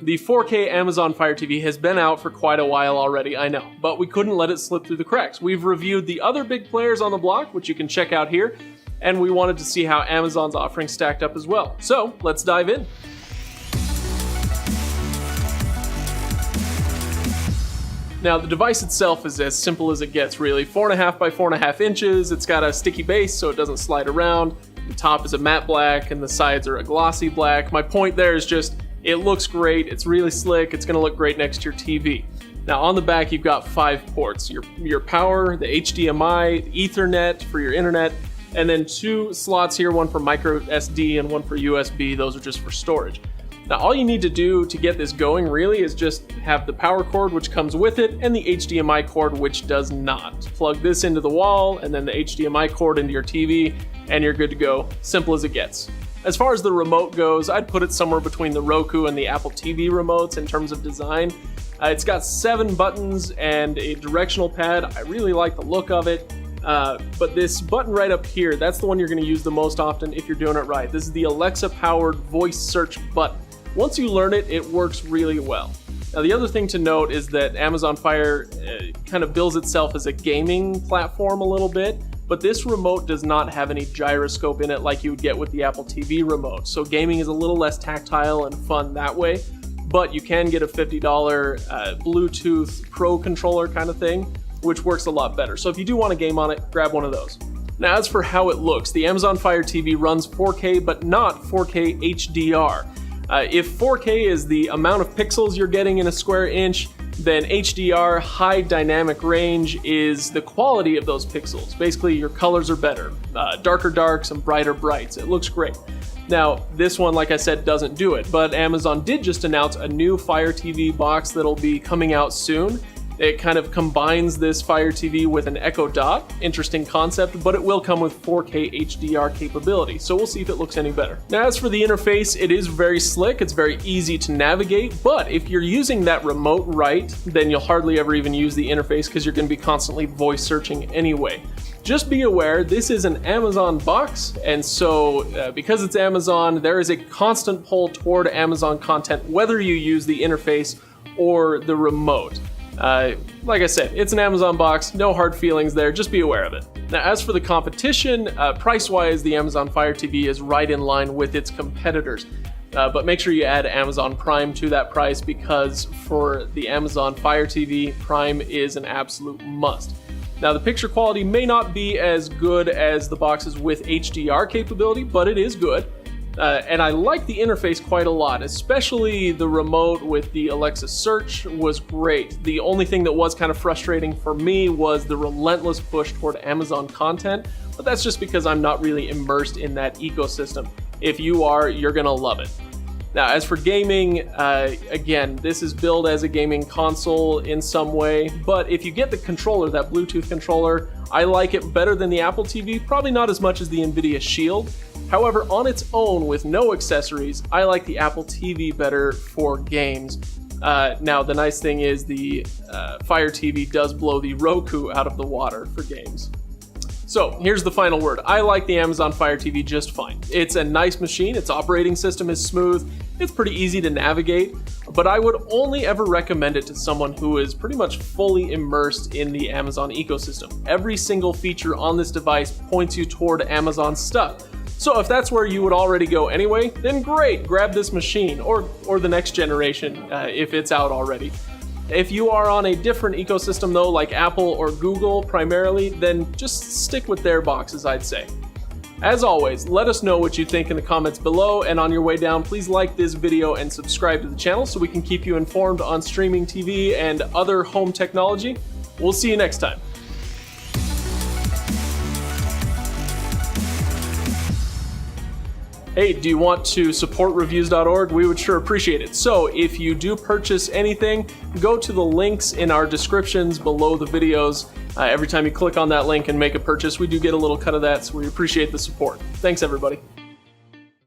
The 4K Amazon Fire TV has been out for quite a while already, I know, but we couldn't let it slip through the cracks. We've reviewed the other big players on the block, which you can check out here, and we wanted to see how Amazon's offering stacked up as well. So let's dive in. Now, the device itself is as simple as it gets, really. 4.5 by 4.5 inches. It's got a sticky base so it doesn't slide around. The top is a matte black and the sides are a glossy black. My point there is just, it looks great. It's really slick. It's going to look great next to your TV. Now, on the back, you've got 5 ports. Your power, the HDMI, Ethernet for your internet, and then 2 slots here, one for micro SD and one for USB. Those are just for storage. Now, all you need to do to get this going really is just have the power cord, which comes with it, and the HDMI cord, which does not. Plug this into the wall, and then the HDMI cord into your TV, and you're good to go. Simple as it gets. As far as the remote goes, I'd put it somewhere between the Roku and the Apple TV remotes in terms of design. It's got 7 buttons and a directional pad. I really like the look of it. But this button right up here, that's the one you're going to use the most often if you're doing it right. This is the Alexa-powered voice search button. Once you learn it, it works really well. Now, the other thing to note is that Amazon Fire kind of bills itself as a gaming platform a little bit, but this remote does not have any gyroscope in it like you would get with the Apple TV remote. So gaming is a little less tactile and fun that way, but you can get a $50 Bluetooth Pro controller kind of thing, which works a lot better. So if you do want to game on it, grab one of those. Now, as for how it looks, the Amazon Fire TV runs 4K, but not 4K HDR. If 4K is the amount of pixels you're getting in a square inch, then HDR, high dynamic range, is the quality of those pixels. Basically, your colors are better. Darker darks and brighter brights. It looks great. Now, this one, like I said, doesn't do it, but Amazon did just announce a new Fire TV box that'll be coming out soon. It kind of combines this Fire TV with an Echo Dot. Interesting concept, but it will come with 4K HDR capability, so we'll see if it looks any better. Now, as for the interface, it is very slick, it's very easy to navigate, but if you're using that remote right, then you'll hardly ever even use the interface because you're going to be constantly voice searching anyway. Just be aware, this is an Amazon box, and so because it's Amazon, there is a constant pull toward Amazon content, whether you use the interface or the remote. Like I said, it's an Amazon box, no hard feelings there, just be aware of it. Now, as for the competition, price-wise, the Amazon Fire TV is right in line with its competitors. But make sure you add Amazon Prime to that price because for the Amazon Fire TV, Prime is an absolute must. Now, the picture quality may not be as good as the boxes with HDR capability, but it is good. And I like the interface quite a lot, especially the remote with the Alexa search was great. The only thing that was kind of frustrating for me was the relentless push toward Amazon content, but that's just because I'm not really immersed in that ecosystem. If you are, you're gonna love it. Now, as for gaming, again, this is billed as a gaming console in some way, but if you get the controller, that Bluetooth controller, I like it better than the Apple TV, probably not as much as the Nvidia Shield. However, on its own, with no accessories, I like the Apple TV better for games. Now, the nice thing is the Fire TV does blow the Roku out of the water for games. So here's the final word. I like the Amazon Fire TV just fine. It's a nice machine, its operating system is smooth, it's pretty easy to navigate, but I would only ever recommend it to someone who is pretty much fully immersed in the Amazon ecosystem. Every single feature on this device points you toward Amazon stuff. So if that's where you would already go anyway, then great, grab this machine, or the next generation if it's out already. If you are on a different ecosystem though, like Apple or Google primarily, then just stick with their boxes, I'd say. As always, let us know what you think in the comments below, and on your way down, please like this video and subscribe to the channel so we can keep you informed on streaming TV and other home technology. We'll see you next time. Hey, do you want to support Reviews.org? We would sure appreciate it. So if you do purchase anything, go to the links in our descriptions below the videos. Every time you click on that link and make a purchase, we do get a little cut of that, so we appreciate the support. Thanks, everybody.